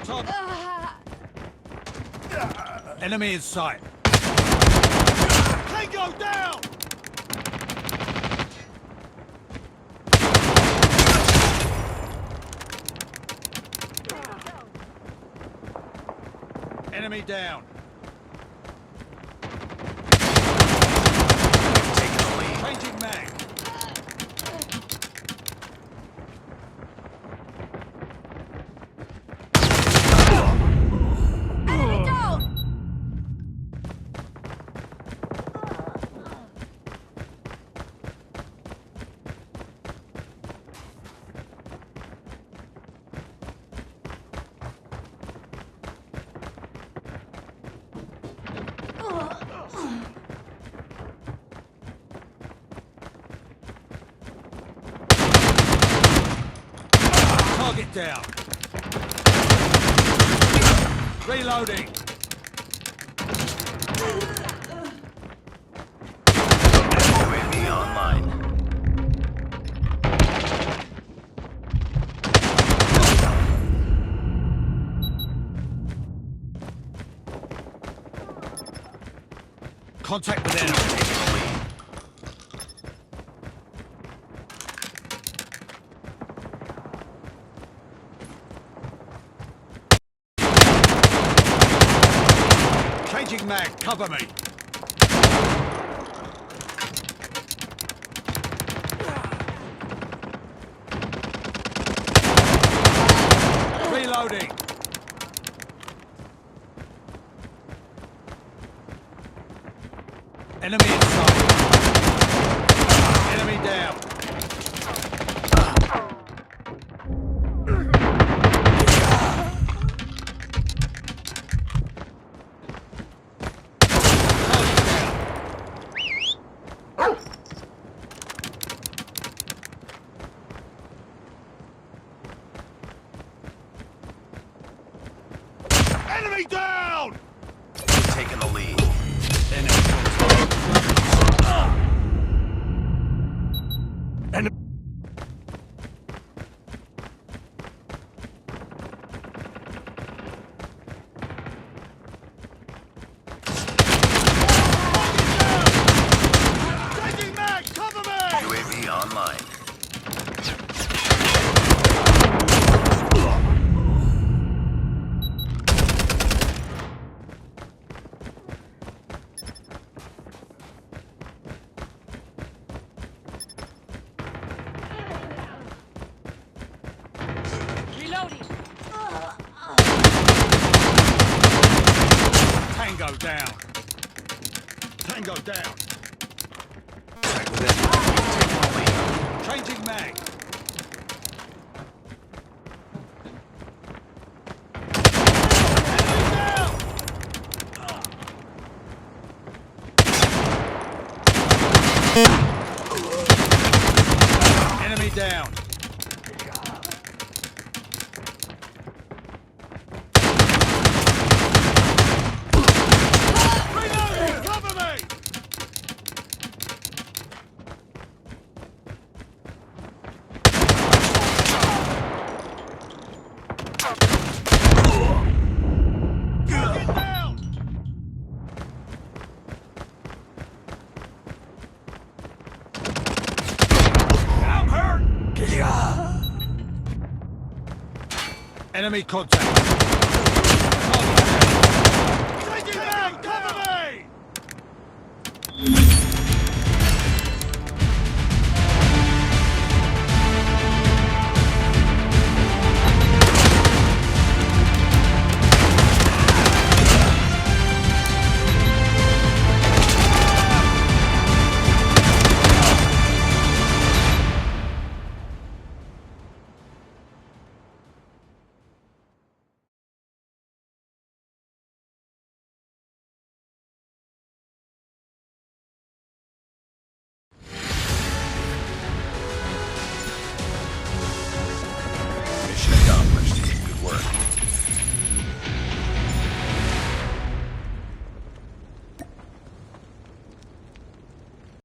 Top. Enemy in sight. Tango down! Enemy down. Taking the lead. Changing mag. Enemy down! Target down. Reloading. UAV online. Contact with enemy. Taking the lead. Changing mag. Cover me. Reloading. Enemy inside. Enemy down. Enemy down! Taking the lead. Enemy. Changing mag! Cover me! UAV online. Reloading! Tango down. Tango down. Taking the lead. Changing mag. Enemy down! Enemy down. Reloading! Cover me! Target down! I'm hurt! Enemy contact.